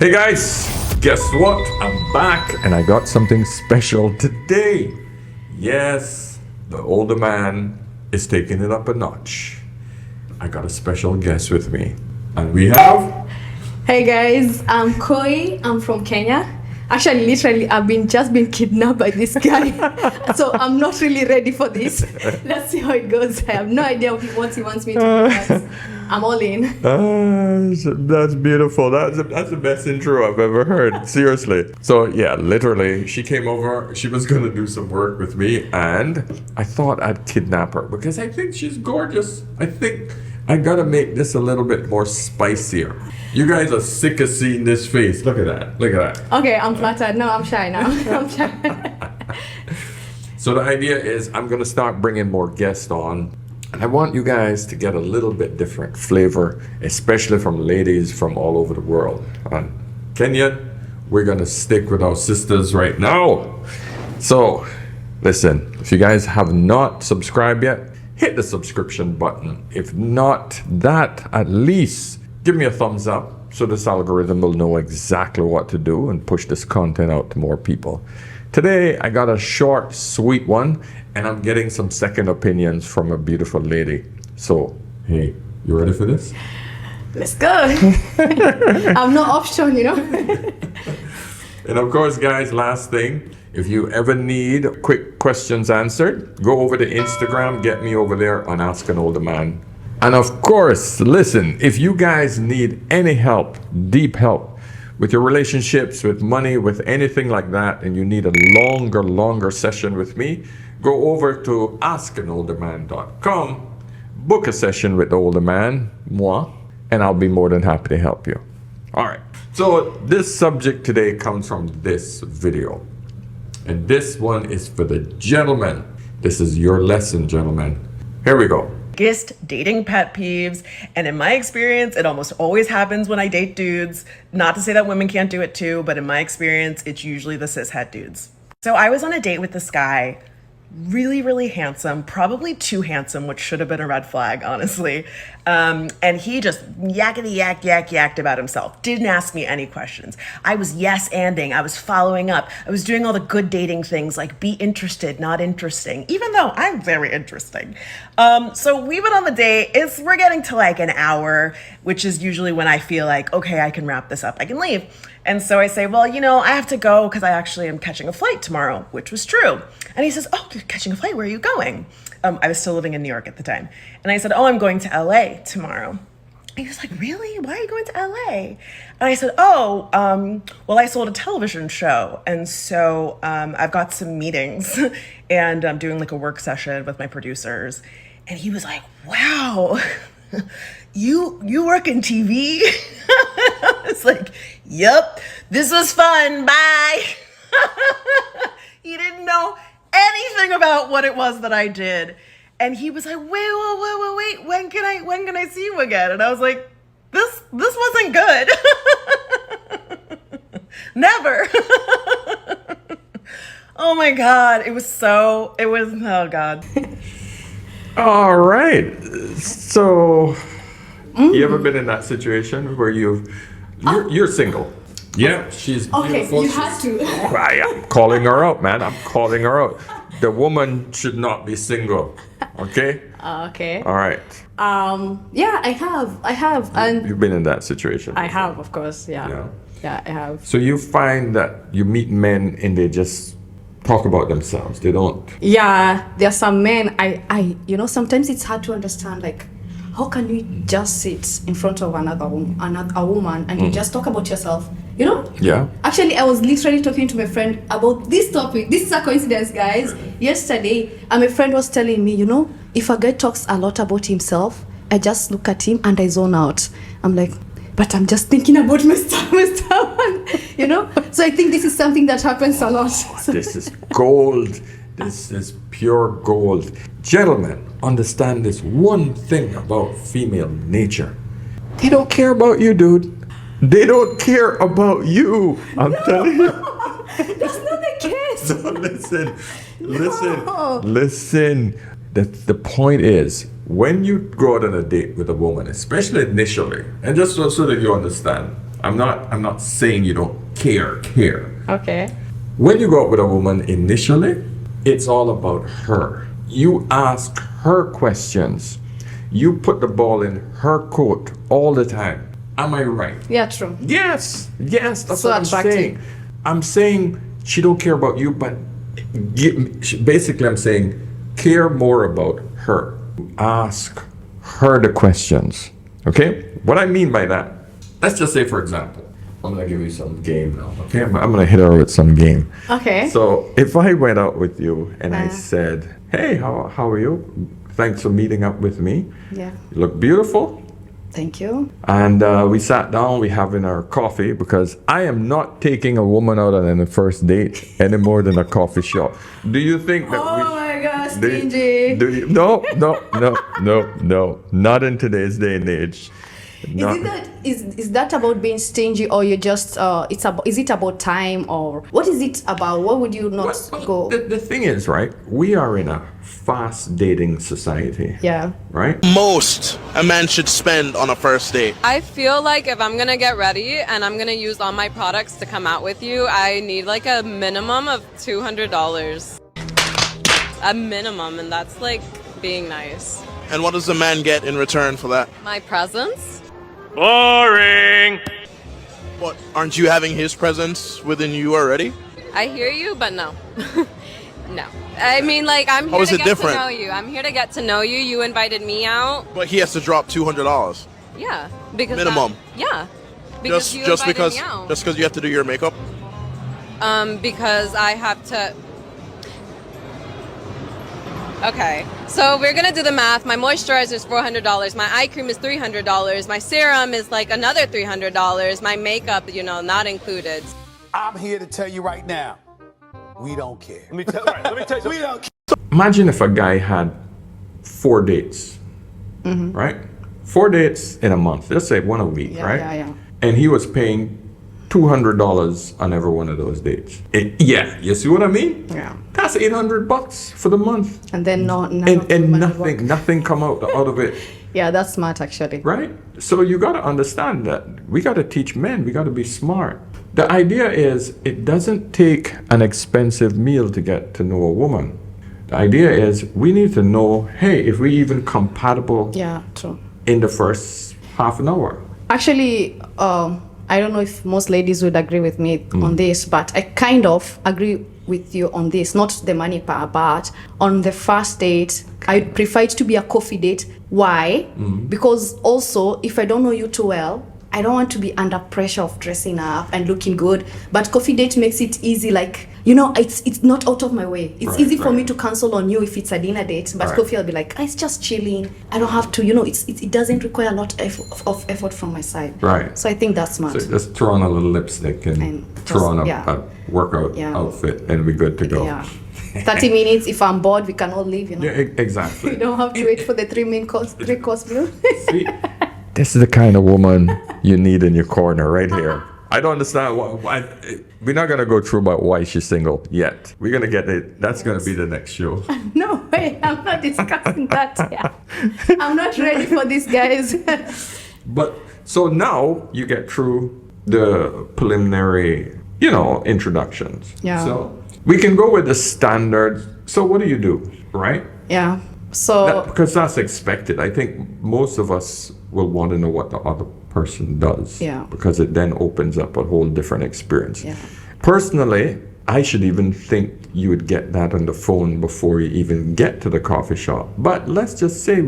Hey guys, guess what? I'm back and I got something special today. Yes, the older man is taking it up a notch. I got a special guest with me. And we have... Hey guys, I'm Koi. I'm from Kenya. Actually, literally, I've just been kidnapped by this guy. So I'm not really ready for this. Let's see how it goes. I have no idea what he wants me to do, but I'm all in. That's beautiful. That's the best intro I've ever heard. Seriously. So yeah, literally, she came over. She was going to do some work with me. And I thought I'd kidnap her because I think she's gorgeous. I think I got to make this a little bit more spicier. You guys are sick of seeing this face. Look at that. Look at that. Okay, I'm flattered. No, I'm shy now. I'm shy. So the idea is I'm going to start bringing more guests on. And I want you guys to get a little bit different flavor, especially from ladies from all over the world. On Kenya, we're going to stick with our sisters right now. So listen, if you guys have not subscribed yet, hit the subscription button. If not that, at least give me a thumbs up so this algorithm will know exactly what to do and push this content out to more people. Today, I got a short, sweet one, and I'm getting some second opinions from a beautiful lady. So, hey, you ready for this? Let's go. I'm no option, you know. And of course, guys, last thing, if you ever need quick questions answered, go over to Instagram, get me over there on Ask an Older Man. And of course, listen, if you guys need any help, deep help with your relationships, with money, with anything like that, and you need a longer session with me, go over to askanolderman.com, book a session with the older man, moi, and I'll be more than happy to help you. All right. So this subject today comes from this video. And this one is for the gentlemen. This is your lesson, gentlemen. Here we go. Biggest dating pet peeves, and in my experience it almost always happens when I date dudes. Not to say that women can't do it too, but in my experience it's usually the cishet dudes. So I was on a date with this guy, really handsome, probably too handsome, which should have been a red flag, honestly. And he just yacked about himself. Didn't ask me any questions. I was yes-anding. I was following up. I was doing all the good dating things like be interested, not interesting, even though I'm very interesting. So we went on the date. We're getting to like an hour, which is usually when I feel like, okay, I can wrap this up. I can leave. And so I say, well, I have to go because I actually am catching a flight tomorrow, which was true. And he says, oh, you're catching a flight. Where are you going? I was still living in New York at the time. And I said, oh, I'm going to LA tomorrow. And he was like, really? Why are you going to LA? And I said, well, I sold a television show. And so I've got some meetings and I'm doing like a work session with my producers. And he was like, wow, you work in TV? I was like, yep, this was fun, bye. He didn't know anything about what it was that I did. And he was like, wait, when can I see you again? And I was like, this wasn't good. Never. Oh my God. Oh God. All right. So, you ever been in that situation where you're single? Yeah, she's beautiful. Okay, you had to. I am calling her out, man. I'm calling her out. The woman should not be single. Okay? Okay. All right. Yeah, I have. And You've been in that situation. I have, of course, yeah. Yeah, I have. So you find that you meet men and they just talk about themselves. They don't. Yeah, there are some men, I sometimes it's hard to understand, like, how can you just sit in front of a woman and you just talk about yourself? Yeah. Actually, I was literally talking to my friend about this topic. This is a coincidence, guys. Yesterday, my friend was telling me, if a guy talks a lot about himself, I just look at him and I zone out. I'm like, but I'm just thinking about my stuff. So I think this is something that happens a lot. This is gold. This is pure gold. Gentlemen, understand this one thing about female nature. They don't care about you, dude. They don't care about you. I'm telling you. That's not the case. No, listen. The point is, when you go out on a date with a woman, especially initially, and just so that you understand, I'm not saying you don't care. Okay. When you go out with a woman initially, it's all about her. You ask her questions. You put the ball in her court all the time. Am I right? Yeah, true. Yes, that's So what I'm attractive. saying. I'm saying she don't care about you, but basically I'm saying care more about her. Ask her the questions. Okay? What I mean by that, let's just say, for example, I'm gonna give you some game now. Okay? I'm gonna hit her with some game. Okay. So if I went out with you and I said, "Hey, how are you? Thanks for meeting up with me. Yeah. You look beautiful." Thank you. And we sat down, we having our coffee because I am not taking a woman out on a first date any more than a coffee shop. Do you think that Oh my gosh, do you- stingy. do you- no, not in today's day and age. Not- Is that about being stingy, or you just is it about time, or what is it about? What would you not Well, go? the thing is, right? We are in a fast dating society. Yeah. Right? Most a man should spend on a first date. I feel like if I'm gonna get ready and I'm gonna use all my products to come out with you, I need like a minimum of $200. A minimum, and that's like being nice. And what does the man get in return for that? My presence? Boring. What, aren't you having his presence within you already? I hear you, but no. No. I mean, like, I'm How here is to it get different? to know you. I'm here to get to know you. You invited me out. But he has to drop $200. Yeah. Because Minimum. yeah. Because you Just invited because me out. just because you have to do your makeup? Because I have to. Okay, so we're gonna do the math. My moisturizer is $400. My eye cream is $300. My serum is like another $300. My makeup, not included. I'm here to tell you right now, we don't care. Let me tell you something. We don't care. Imagine if a guy had 4 dates, right? 4 dates in a month. Let's say one a week, Yeah, right? yeah. And he was paying $200 on every one of those dates. Yeah, you see what I mean? Yeah. That's $800 for the month, And then none of and the money nothing, work. nothing come out of it, Yeah, that's smart actually. right? So you got to understand that we got to teach men. We got to be smart. The idea is it doesn't take an expensive meal to get to know a woman. The idea is we need to know, hey, if we even compatible Yeah, true. in the first half an hour. Actually, I don't know if most ladies would agree with me on this, but I kind of agree with you on this. Not the money part, but on the first date, I prefer it to be a coffee date. Why? Because also, if I don't know you too well, I don't want to be under pressure of dressing up and looking good. But coffee date makes it easy. Like, it's not out of my way. It's Right, easy for right. me to cancel on you if it's a dinner date. But Right. coffee, I'll be like, it's just chilling. I don't have to, it doesn't require a lot of effort from my side. Right. So I think that's smart. So just throw on a little lipstick and And throw on just- yeah. a workout Yeah. outfit and we're good to go. Yeah. 30 minutes, if I'm bored, we can all leave, Yeah, exactly. We don't have to wait for the three course meal. See, this is the kind of woman you need in your corner right here. I don't understand why. We're not gonna go through about why she's single yet. We're gonna get it. That's gonna be the next show. No way, I'm not discussing that yet. I'm not ready for this, guys. But so now you get through the preliminary, introductions. Yeah. So we can go with the standard. So what do you do, right? Yeah. So Because that's expected. I think most of us will want to know what the other person does. Yeah. Because it then opens up a whole different experience. Yeah. Personally, I should even think you would get that on the phone before you even get to the coffee shop. But let's just say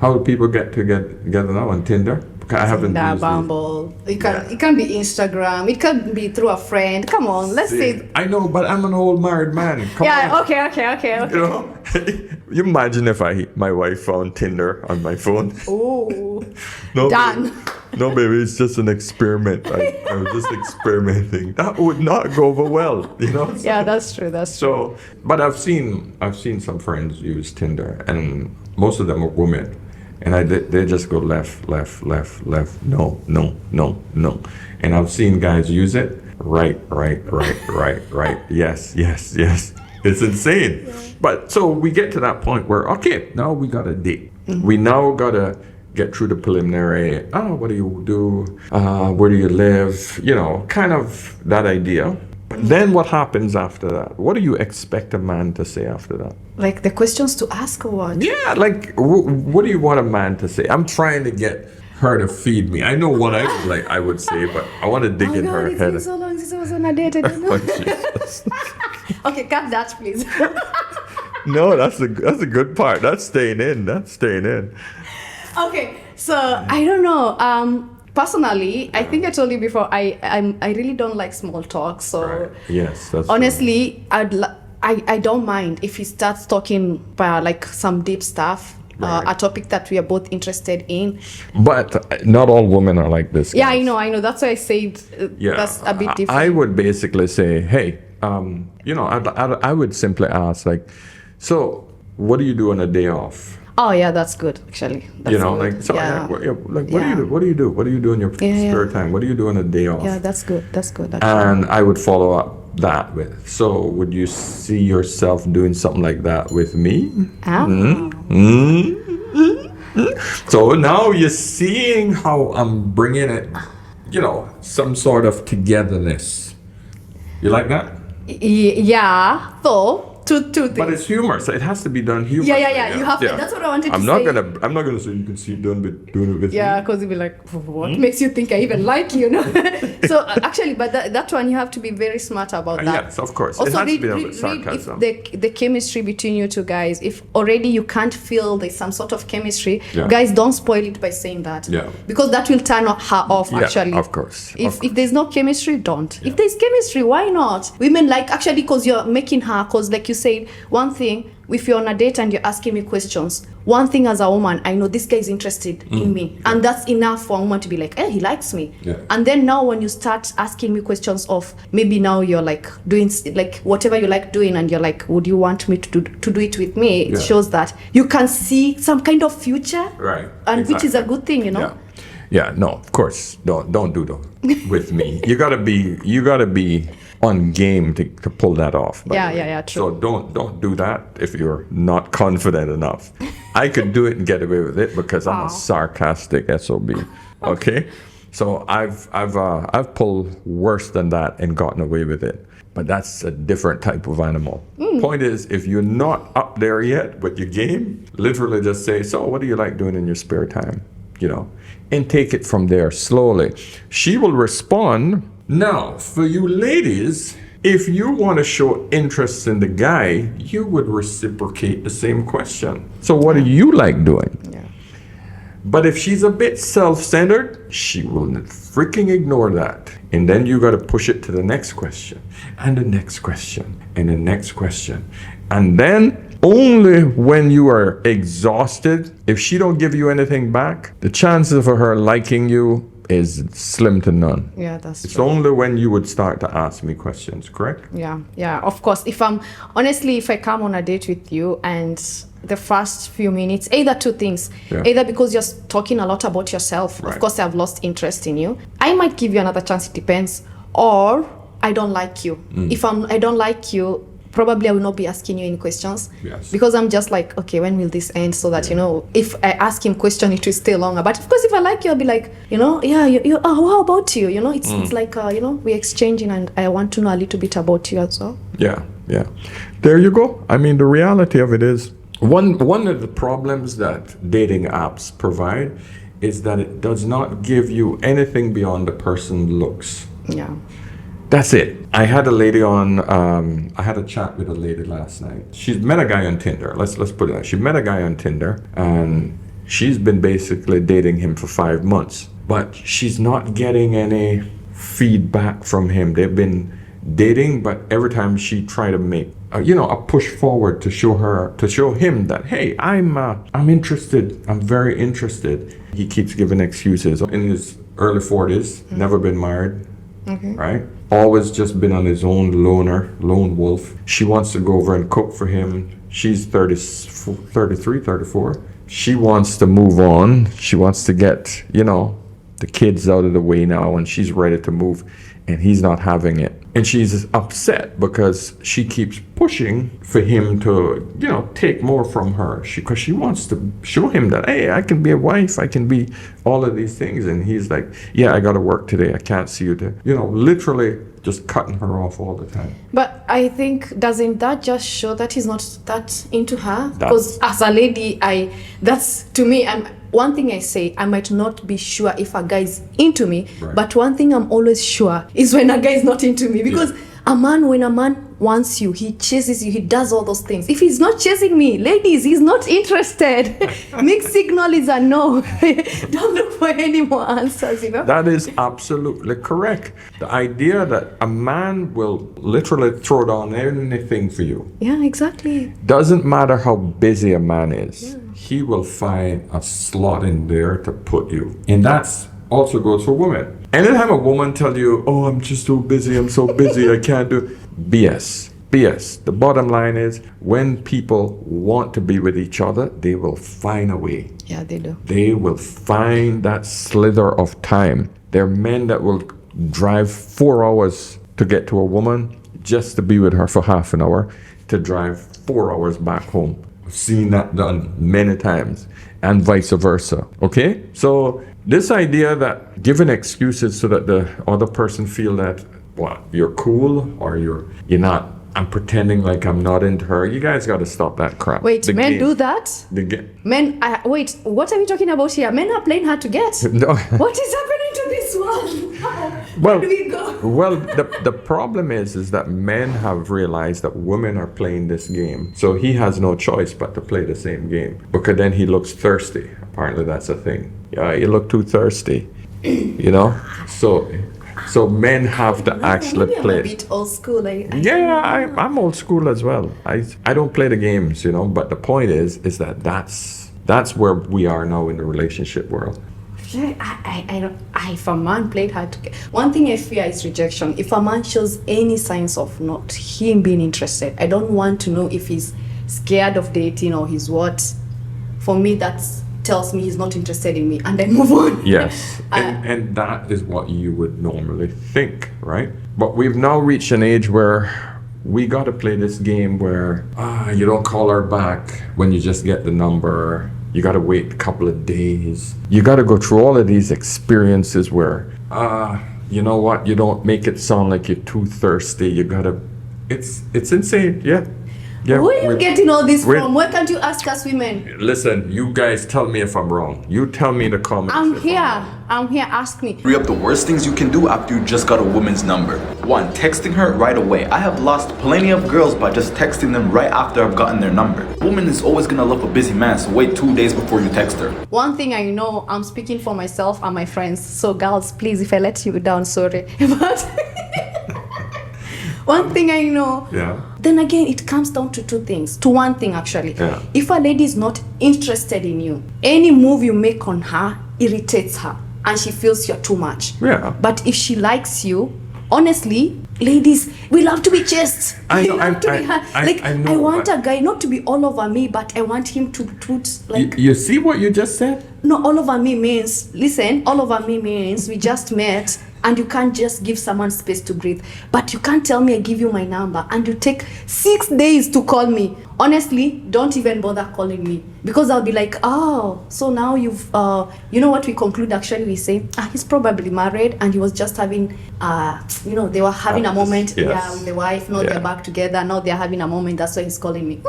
how do people get together now on Tinder? Because I haven't Tinder, used Bumble. It can be Instagram. It can be through a friend. Come on, let's these. say. I know, but I'm an old married man. Come Yeah. on. Okay. You know, you imagine if my wife found Tinder on my phone. Ooh. No, Done. baby. No, baby, it's just an experiment. I was just experimenting. That would not go over well, Yeah, that's true. That's true. So, but I've seen some friends use Tinder, and most of them are women, and they just go left, no, and I've seen guys use it right, yes. It's insane. But so we get to that point where, okay, now we got a date. We now gotta get through the preliminary. Oh, what do you do? Where do you live? You know, kind of that idea. But then what happens after that? What do you expect a man to say after that? Like the questions to ask or what? Yeah, like what do you want a man to say? I'm trying to get her to feed me. I know what I would say, but I want to dig Oh in God, her it's head. been so long since I was on a date. I don't know. Oh, Jesus. Okay, cut that, please. No, that's a good part. That's staying in. Okay, so I don't know. Personally, I think I told you before. I really don't like small talk. So Right. Yes, that's honestly, I don't mind if he starts talking about like some deep stuff, Right. a topic that we are both interested in. true. But not all women are like this. Yeah, guys. I know. That's why I said Yeah, that's a bit different. I would basically say, hey, you know, I would simply ask like, so what do you do on a day off? Oh yeah, that's good actually. That's You know, good. like so, yeah. what do you Yeah. do? What do you do? What do you do in your Yeah, spare yeah. time? What do you do on a day off? Yeah, that's good. That's good. Actually. And I would follow up that with, so would you see yourself doing something like that with me? Ah. So now you're seeing how I'm bringing it, you know, some sort of togetherness. You like that? Yeah. So two things. But it's humor, so it has to be done humor. Yeah. You have to. That's what I wanted to I'm say. not gonna say you can see doing it with Yeah, me. because you'll be like, what makes you think I even like you? No. So actually, but that one you have to be very smart about that. Yes, of course. It Also, has to read, be a read, read sarcasm. if the chemistry between you two guys, if already you can't feel there's some sort of chemistry, Yeah. guys, don't spoil it by saying that. Yeah. Because that will turn her off. Yeah, Actually, of course. If there's no chemistry, don't. If there's chemistry, why not? Women like actually because you're making her. Because like you said, one thing. If you're on a date and you're asking me questions, one thing as a woman, I know this guy is interested in me. And that's enough for a woman to be like, hey, he likes me. Yeah. And then now when you start asking me questions of maybe now you're like doing like whatever you like doing and you're like, would you want me to do it with me? It Yeah. shows that you can see some kind of future. Right. And which is a Exactly. good thing, you know? Yeah. Yeah, no, of course. Don't do that with me. You gotta be on game to pull that off. by Yeah, the way. yeah, true. So don't do that if you're not confident enough. I could do it and get away with it because I'm Aw. a sarcastic SOB. Okay? So I've pulled worse than that and gotten away with it. But that's a different type of animal. Point is, if you're not up there yet with your game, literally just say, so what do you like doing in your spare time? You know, and take it from there slowly. She will respond. Now, for you ladies, if you want to show interest in the guy, you would reciprocate the same question. So what do you like doing? Yeah. But if she's a bit self-centered, she will freaking ignore that. And then you got to push it to the next question, and the next question, and the next question. And then only when you are exhausted, if she don't give you anything back, the chances of her liking you is slim to none. Yeah, that's It's true. only when you would start to ask me questions, correct? Yeah, of course. If I come on a date with you and the first few minutes, either two things, Yeah. either because you're talking a lot about yourself, Right. of course I've lost interest in you, I might give you another chance, it depends, or I don't like you. If I don't like you, probably I will not be asking you any questions. Yes. Because I'm just like, okay, when will this end? So that, you know, if I ask him question, it will stay longer. But of course, if I like you, I'll be like, you know, yeah, oh, how about you? You know, it's like, you know, we're exchanging and I want to know a little bit about you as well. Yeah. There you go. I mean, the reality of it is, one of the problems that dating apps provide is that it does not give you anything beyond the person's looks. Yeah. That's it. I had a lady on. I had a chat with a lady last night. She's met a guy on Tinder. Let's put it that. She met a guy on Tinder, and she's been basically dating him for 5 months. But she's not getting any feedback from him. They've been dating, but every time she tried to make a push forward to show him that, hey, I'm interested. I'm very interested. He keeps giving excuses. In his early 40s, never been married. Okay. Right? Always just been on his own lone wolf. She wants to go over and cook for him. She's 33, 34. She wants to move on. She wants to get, the kids out of the way now, and she's ready to move. and he's not having it. And she's upset because she keeps pushing for him to, take more from her. Because she wants to show him that, hey, I can be a wife, I can be all of these things. And he's like, yeah, I got to work today. I can't see you today. literally just cutting her off all the time. But I think, doesn't that just show that he's not that into her? Because as a lady, that's to me, one thing I say, I might not be sure if a guy is into me, Right. but one thing I'm always sure is when a guy is not into me. Because when a man wants you, he chases you, he does all those things. If he's not chasing me, ladies, he's not interested. Mixed signal is a no. Don't look for any more answers, That is absolutely correct. The idea that a man will literally throw down anything for you. Yeah, exactly. Doesn't matter how busy a man is, he will find a slot in there to put you. And that's also goes for women. Anytime a woman tell you, oh, I'm just so busy, I'm so busy, I can't do BS. BS. The bottom line is, when people want to be with each other, they will find a way. Yeah, they do. They will find that slither of time. There are men that will drive 4 hours to get to a woman just to be with her for half an hour, to drive 4 hours back home. I've seen that done many times, and vice versa. Okay? So this idea that giving excuses so that the other person feel that, you're cool or you're not, I'm pretending like I'm not into her. You guys got to stop that crap. Wait, The men game- do that? The game. Men, wait, what are we talking about here? Men are playing hard to get. No. What is happening to this one? Well, Where do we go? well, the problem is that men have realized that women are playing this game. So he has no choice but to play the same game. Because then he looks thirsty. Apparently that's a thing. Yeah, you look too thirsty. So men have to actually Maybe I'm play. a bit old school. Yeah, I'm old school as well. I don't play the games, but the point is that that's where we are now in the relationship world. If a man played hard to get, one thing I fear is rejection. If a man shows any signs of not him being interested, I don't want to know if he's scared of dating or he's what. For me, that tells me he's not interested in me, and I move on. Yes, and that is what you would normally think, right? But we've now reached an age where we got to play this game where you don't call her back when you just get the number. You got to wait a couple of days. You got to go through all of these experiences where, you know what? You don't make it sound like you're too thirsty. You got to, it's insane. Yeah. Where are you getting all this we're- from? Why can't you ask us women? Listen, you guys tell me if I'm wrong. You tell me in the comments. I'm if here. wrong. I'm here. Ask me. 3 of the worst things you can do after you just got a woman's number. 1. Texting her right away. I have lost plenty of girls by just texting them right after I've gotten their number. A woman is always gonna love a busy man, so wait 2 days before you text her. One thing I know, I'm speaking for myself and my friends. So girls, please, if I let you down, sorry. But one thing I know. Yeah. Then again, it comes down to two things. To one thing, actually. Yeah. If a lady is not interested in you, any move you make on her irritates her, and she feels you're too much. Yeah. But if she likes you, honestly, ladies, we love to be chased. I know, We love to be I know, I want but- a guy not to be all over me, but I want him to put like. You see what you just said? No, all over me means, listen, all over me means we just met and you can't just give someone space to breathe. But you can't tell me I give you my number and you take 6 days to call me. Honestly, don't even bother calling me because I'll be like, oh, so now you've, you know what we conclude actually? We say, he's probably married and he was just having, they were having a moment yes. with the wife. Now they're back together. Now they're having a moment. That's why he's calling me.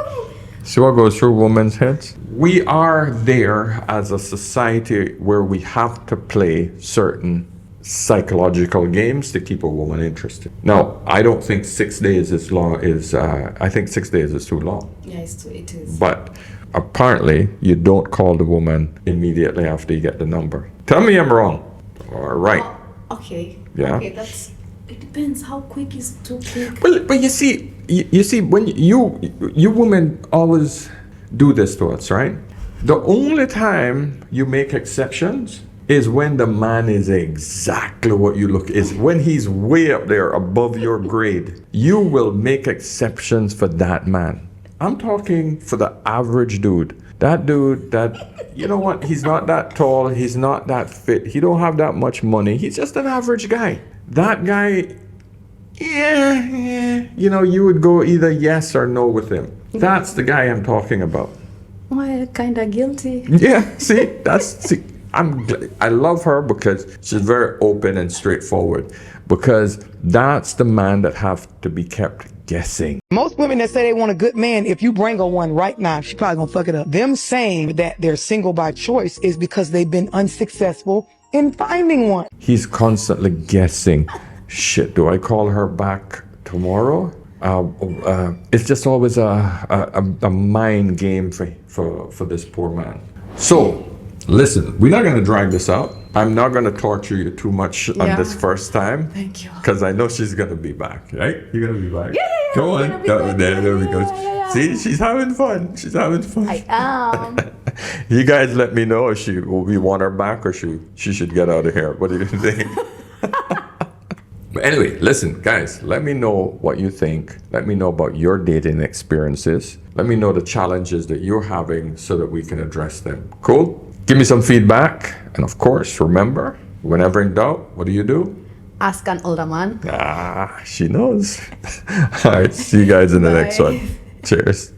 See what goes through women's heads? We are there as a society where we have to play certain psychological games to keep a woman interested. Now, I don't think 6 days I think 6 days is too long. Yeah, it is. But apparently, you don't call the woman immediately after you get the number. Tell me I'm wrong. Or right. Okay. Yeah. Okay, it depends. How quick is too quick? But you see, when you women always do this to us, right? The only time you make exceptions is when the man is exactly what you look, is when he's way up there above your grade. You will make exceptions for that man. I'm talking for the average dude. That dude that, you know what, he's not that tall, he's not that fit, he don't have that much money, he's just an average guy. that guy, yeah, you know, you would go either yes or no with him. That's the guy I'm talking about. Well, kind of guilty. Yeah, see, I love her because she's very open and straightforward. Because that's the man that have to be kept guessing. Most women that say they want a good man, if you bring her one right now, she probably gonna fuck it up. Them saying that they're single by choice is because they've been unsuccessful in finding one. He's constantly guessing. Shit, do I call her back tomorrow? It's just always a mind game for this poor man. So, listen, we're not gonna drag this out. I'm not gonna torture you too much on this first time. Thank you. Because I know she's gonna be back, right? You're gonna be back? Yeah. Come on. There we go. Yeah. See, she's having fun. She's having fun. I am. You guys let me know if we want her back or she should get out of here. What do you think? But anyway, listen, guys, let me know what you think. Let me know about your dating experiences. Let me know the challenges that you're having so that we can address them. Cool? Give me some feedback. And of course, remember, whenever in doubt, what do? Ask an older man. She knows. All right, see you guys in the next Bye. one. Cheers.